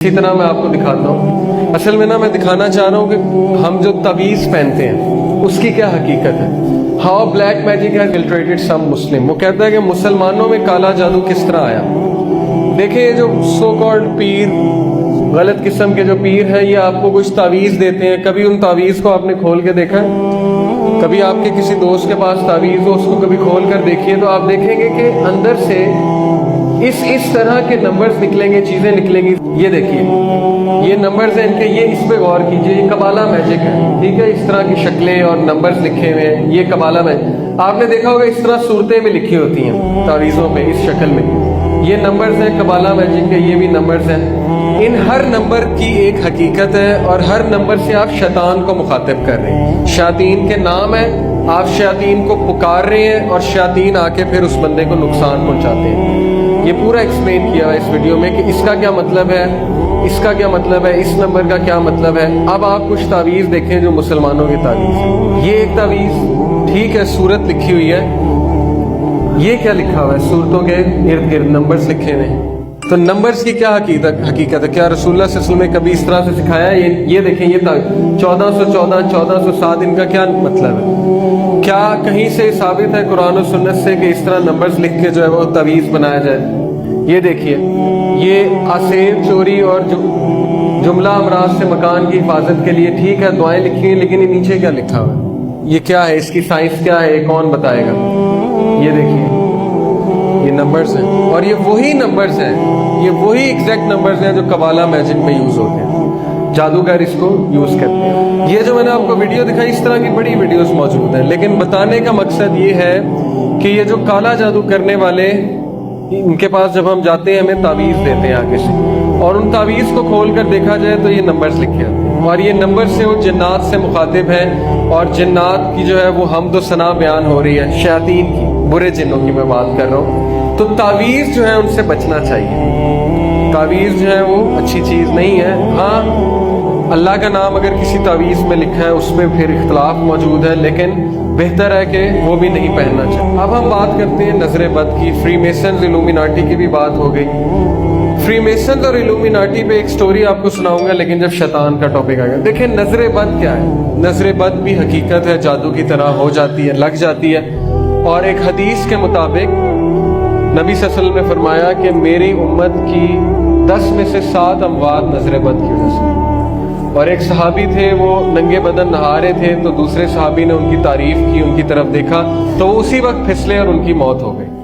इसी तरह मैं आपको दिखाता हूँ। असल में ना मैं दिखाना चाह रहा हूँ कि हम जो तवीज़ पहनते हैं उसकी क्या हकीकत है। How black magic has infiltrated some Muslim. वो कहता है कि मुसलमानों में काला जादू किस तरह आया। देखिए ये जो सो कॉल्ड पीर, गलत किस्म के जो पीर हैं, ये आपको कुछ तावीज़ देते हैं। कभी उन तावीज़ को आपने खोल के देखा है? कभी आपके किसी दोस्त के पास तावीज़ हो, उसको कभी खोल कर देखिए तो आप देखेंगे कि अंदर से इस तरह के नंबर्स निकलेंगे, चीज़ें निकलेंगी। ये देखिए ये नंबर्स हैं इनके, ये इस पे गौर कीजिए, ये कबाला मैजिक है, ठीक है। इस तरह की शक्लें और नंबर्स लिखे हुए हैं, ये कबाला मैजिक। आपने देखा होगा इस तरह सूरतें भी लिखी होती हैं तावीज़ों में इस शक्ल में। ये नंबर्स हैं कबाला मैजिक के, ये भी नंबर्स हैं। इन हर नंबर की एक हकीकत है और हर नंबर से आप शैतान को मुखातिब कर रहे हैं। शैतान के नाम है, आप शैतान को पुकार रहे हैं और शैतान आके फिर उस बंदे को नुकसान पहुंचाते हैं। ये पूरा एक्सप्लेन किया है इस वीडियो में कि इसका क्या मतलब है, इसका क्या मतलब है, इस नंबर का क्या मतलब है। अब आप कुछ तावीज़ देखें जो मुसलमानों की तावीज़ है। ये एक तावीज़, ठीक है, सूरत लिखी हुई है। ये क्या लिखा हुआ है? सूरतों के इर्द गिर्द नंबर्स लिखे हुए हैं। तो नंबर्स की क्या हकीकत है? क्या रसूलुल्लाह सल्लल्लाहु अलैहि वसल्लम ने कभी इस तरह से सिखाया है? ये देखें, ये 1414, 1407, इनका क्या मतलब है? क्या कहीं से साबित है कुरान और सुन्नत से कि इस तरह नंबर्स लिख के जो है वो तावीज़ बनाया जाए? ये देखिए, ये आसेब चोरी और जुमला अमराज से मकान की हिफाजत के लिए, ठीक है, दुआएं लिखी हैं, लेकिन ये नीचे क्या लिखा हुआ है? ये क्या है? इसकी साइंस क्या है? कौन बताएगा? ये देखिए, ये नंबर्स हैं और ये वही नंबर्स हैं, ये वही एग्जैक्ट नंबर्स हैं जो कबाला मैजिक में यूज होते हैं। जादूगर इसको यूज करते हैं। ये जो मैंने आपको वीडियो दिखाई, इस तरह की बड़ी वीडियोस मौजूद हैं, लेकिन बताने का मकसद ये है कि ये जो काला जादू करने वाले, इनके पास जब हम जाते हैं हमें तावीज़ देते हैं आगे से, और उन तावीज़ को खोल कर देखा जाए तो ये नंबर्स लिखे आते हैं और ये नंबर से वो जिन्नात से मुखातिब हैं और जिन्नात की जो है वो हमदो सना बयान हो रही है। शैतान की, बुरे जिन्नों की मैं बात कर रहा हूँ। तो तावीज़ जो है उनसे बचना चाहिए। तावीज़ जो है वो अच्छी चीज़ नहीं है। हाँ, अल्लाह का नाम अगर किसी तावीज़ में लिखा है उसमें फिर इख्तलाफ मौजूद है, लेकिन बेहतर है कि वो भी नहीं पहनना चाहिए। अब हम बात करते हैं नजर बद की। फ्री मेसन्स, इल्यूमिनाटी की भी बात हो गई। फ्री मेसन्स और इल्यूमिनाटी पे एक स्टोरी आपको सुनाऊंगा, लेकिन जब शैतान का टॉपिक आ गया। देखिए नजर बद क्या है? नजर बद भी हकीकत है, जादू की तरह हो जाती है, लग जाती है। और एक हदीस के मुताबिक नबी सल्लल्लाहु अलैहि वसल्लम ने फरमाया कि मेरी उम्मत की 10 में से 7 अमवात नजर बद की वजह से। और एक सहाबी थे, वो नंगे बदन नहा रहे थे, तो दूसरे सहाबी ने उनकी तारीफ की, उनकी तरफ देखा तो वो उसी वक्त फिसले और उनकी मौत हो गई।